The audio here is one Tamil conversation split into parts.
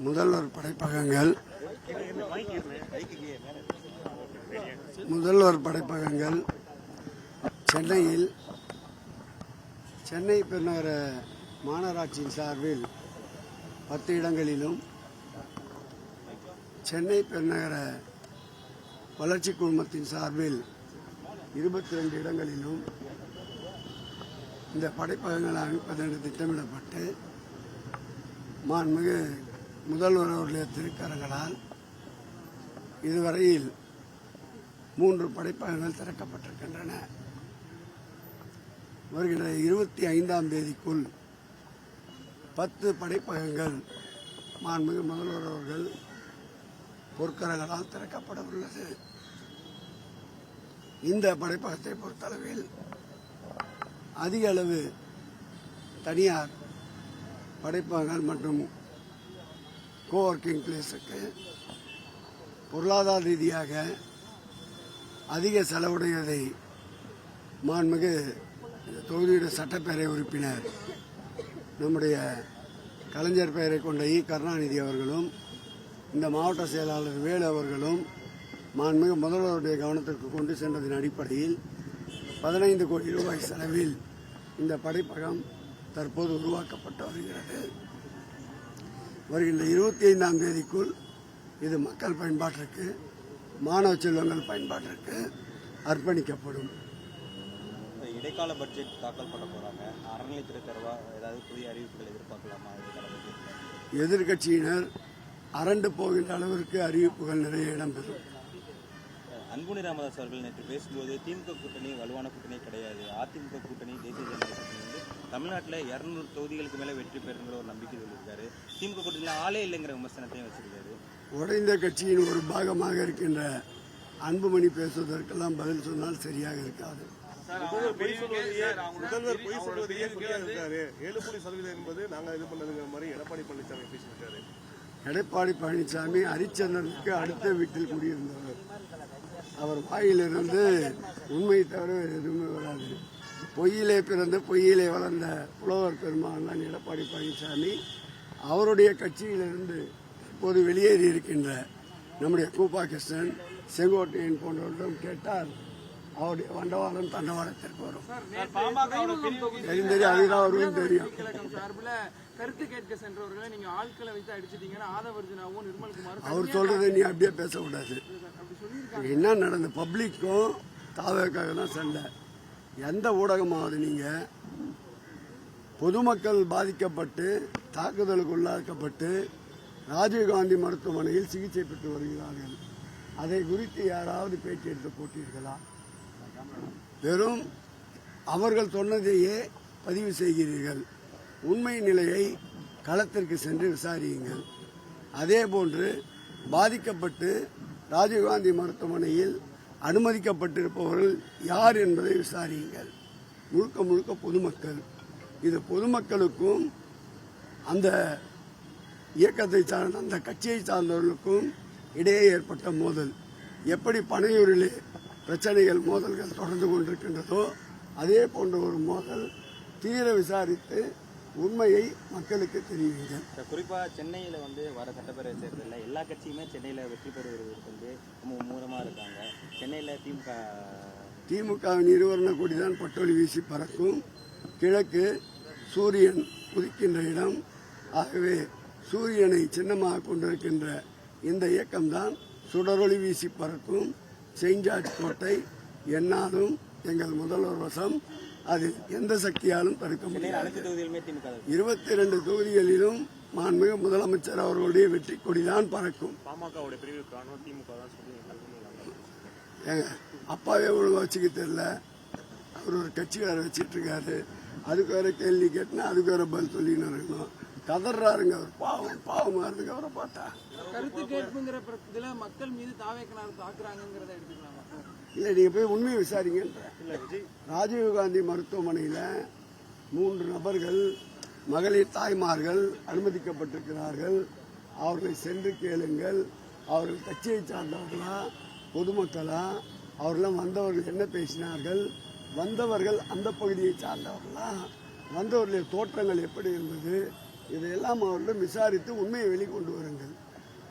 முதல்வர் படைப்பகங்கள் சென்னையில் சென்னை பெருநகர மாநகராட்சியின் சார்பில் 10 இடங்களிலும் சென்னை பெருநகர வளர்ச்சி குழுமத்தின் சார்பில் 22 இடங்களிலும் இந்த படைப்பகங்களை அமைப்பதென்று திட்டமிடப்பட்டு மாண்புமிகு முதல்வர் அவர்களுடைய திருக்கரங்களால் இதுவரையில் 3 படைப்பகங்கள் திறக்கப்பட்டிருக்கின்றன. வருகின்ற 25ஆம் தேதிக்குள் 10 படைப்பகங்கள் மாண்புமிகு முதல்வர் அவர்கள் பொற்கரங்களால் திறக்கப்பட உள்ளது. இந்த படைப்பகத்தை பொறுத்தளவில் அதிக அளவு தனியார் படைப்பகங்கள் மற்றும் கோவர்க்கிங் பிளேஸுக்கு பொருளாதார ரீதியாக அதிக செலவுடையதை மாண்புமிகு தொகுதியுடைய சட்டப்பேரவை உறுப்பினர் நம்முடைய கலைஞர் பெயரை கொண்ட கருணாநிதி அவர்களும் இந்த மாவட்ட செயலாளர் வேலு அவர்களும் மாண்புமிகு முதல்வருடைய கவனத்திற்கு கொண்டு சென்றதன் அடிப்படையில் 15 கோடி ரூபாய் செலவில் இந்த படைப்பகம் தற்போது உருவாக்கப்பட்டு வருகிறது. வருகின்ற 25ஆம் தேதிக்குள் இது மக்கள் பயன்பாட்டிற்கு மாணவ செல்வங்கள் பயன்பாட்டிற்கு அர்ப்பணிக்கப்படும். இடைக்கால பட்ஜெட் தாக்கல் பண்ண போறாங்க. அறநிலையத்துறை தரவா ஏதாவது புதிய அறிவிப்புகள் எதிர்பார்க்கலாமா? எதிர்கட்சியினர் அரண்டு போகின்ற அளவிற்கு அறிவிப்புகள் நிறைய இடம்பெறும். அன்புமணி ராமதாஸ் அவர்கள் நேற்று பேசும்போது திமுக கூட்டணி வலுவான கூட்டணி கிடையாது, அதிமுக கூட்டணி தேசிய ஜனநாயக கூட்டணி வந்து தமிழ்நாட்டில் 200 தொகுதிகளுக்கு மேலே வெற்றி பெறுங்கிற ஒரு நம்பிக்கை சொல்லியிருக்காரு. திமுக கூட்டணியில் ஆளே இல்லைங்கிற விமர்சனத்தையும் வச்சிருக்காரு. உடைந்த கட்சியின் ஒரு பாகமாக இருக்கின்ற அன்புமணி பேசுவதற்கெல்லாம் பதில் சொன்னால் சரியாக இருக்காது. முதல்வர் பொய் சொல்வதையே சொல்லியிருக்காரு. 7% என்பது நாங்க இது பண்ணதுங்கிற மாதிரி எடப்பாடி பழனிசாமி பேசியிருக்காரு. எடப்பாடி பழனிசாமி ஹரிச்சந்திரனுக்கு அடுத்த வீட்டில் குடியிருந்தவர். அவர் வாயிலிருந்து உண்மை தவிர எதுவுமே வராது. பொய்யிலே பிறந்து பொய்யிலே வளர்ந்த புலவர் பெருமான் தான் எடப்பாடி பழனிசாமி. அவருடைய கட்சியிலிருந்து இப்போது வெளியேறி இருக்கின்ற நம்முடைய கூப்பா கிருஷ்ணன், செங்கோட்டையன் போன்றவர்களிடம் கேட்டால் அவருடைய வண்டவாளம் தண்டவாளத்திற்கு வரும். தெரியும், அதுதான் அவருக்கும் தெரியும். கருத்து கேட்க சென்றவர்களை நீங்க ஆட்களை வைத்து அடிச்சிட்டீங்கன்னா ஆதவர்ஜனாவும் நிர்மல்குமார் அவர் சொல்றதை நீ அப்படியே பேசக்கூடாது. என்ன நடந்த பப்ளிக்கும் தாவக்காக தான் சண்டை. எந்த ஊடகமாவது நீங்க பொதுமக்கள் பாதிக்கப்பட்டு தாக்குதலுக்கு உள்ளாக்கப்பட்டு ராஜீவ்காந்தி மருத்துவமனையில் சிகிச்சை பெற்று வருகிறார்கள், அதை குறித்து யாராவது பேச்சு எடுத்து போட்டீர்களா? வெறும் அவர்கள் சொன்னதையே பதிவு செய்கிறீர்கள். உண்மை நிலையை களத்திற்கு சென்று விசாரியுங்கள். அதே போன்று பாதிக்கப்பட்டு ராஜீவ்காந்தி மருத்துவமனையில் அனுமதிக்கப்பட்டிருப்பவர்கள் யார் என்பதை விசாரியுங்கள். முழுக்க முழுக்க பொதுமக்கள். இது பொதுமக்களுக்கும் அந்த இயக்கத்தை சார்ந்த அந்த கட்சியை சார்ந்தவர்களுக்கும் இடையே ஏற்பட்ட மோதல். எப்படி பனையூரிலே பிரச்சனைகள் மோதல்கள் தொடர்ந்து கொண்டிருக்கின்றதோ அதே போன்ற ஒரு மோதல் தீர விசாரித்து உண்மையை மக்களுக்கு தெரிவிங்க. குறிப்பா சென்னையில வந்து வர சட்டப்பேரவை தேர்தலில் எல்லா கட்சியுமே சென்னையில வெற்றி பெறுவதற்கு வந்து மூலமா இருக்காங்க. சென்னையில திமுகவின் இருவர்ண கொடிதான் பட்டொலி வீசி பறக்கும். கிழக்கு சூரியன் உதிக்கின்ற இடம். ஆகவே சூரியனை சின்னமாக கொண்டிருக்கின்ற இந்த இயக்கம்தான் சுடரொளி வீசி பறக்கும். செயின்ட் ஜார்ஜ் கோட்டை என்னாலும் எங்கள் முதல்வர் வசம். அது எந்த சக்தியாலும் தடுக்க முடியாது. 22 தொகுதிகளிலும் மாண்புமிகு முதலமைச்சர் அவர்களுடைய வெற்றி கொடிதான் பறக்கும். அப்பாவே ஒழுங்கு வச்சுக்க தெரியல, அவர் ஒரு கட்சி வேற வச்சிட்டு இருக்காரு. அதுக்கு வேற கேள்வி கேட்டுனா அதுக்கு வேற பதில் சொல்லின்னு இருக்கணும். கதறாருங்க அவர். பாவமா இருக்கு அவரை பார்த்தா. கருத்து கேட்புங்கிற பிரச்சனை மக்கள் மீது தாவேக்கனார் தாக்குறாங்கிறத எடுத்துக்கலாம். இல்லை, நீங்க போய் உண்மையை விசாரிங்கன்ற. ராஜீவ்காந்தி மருத்துவமனையில் 3 நபர்கள் மகளிர் தாய்மார்கள் அனுமதிக்கப்பட்டிருக்கிறார்கள். அவர்களை சென்று கேளுங்கள். அவர்கள் கட்சியை சார்ந்தவர்களா பொதுமக்களா? அவர்களும் வந்தவர்கள் என்ன பேசினார்கள்? வந்தவர்கள் அந்த பகுதியை சார்ந்தவர்களா? வந்தவர்களுடைய தோற்றங்கள் எப்படி இருந்தது? இதையெல்லாம் அவர்கள் விசாரித்து உண்மையை வெளிக்கொண்டு வருங்கள்.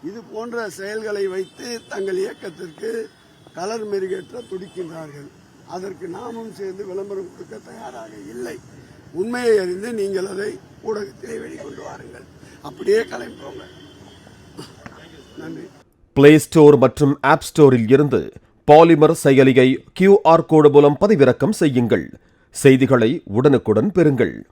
இது போன்ற செயல்களை வைத்து தங்கள் இயக்கத்திற்கு கலர் மெருகேற்ற துடிக்கின்றார்கள். அதற்கு நாமும் சேர்ந்து விளம்பரம் கொடுக்க தயாராக இல்லை. உண்மையை அறிந்து நீங்கள் அதை ஊடகத்திலே வெளிக்கொண்டு வாருங்கள். அப்படியே கிளம்பிப்போங்க. நன்றி. பிளே ஸ்டோர் மற்றும் ஆப் ஸ்டோரில் இருந்து பாலிமர் செயலியை QR கோடு மூலம் பதிவிறக்கம் செய்யுங்கள். செய்திகளை உடனுக்குடன் பெறுங்கள்.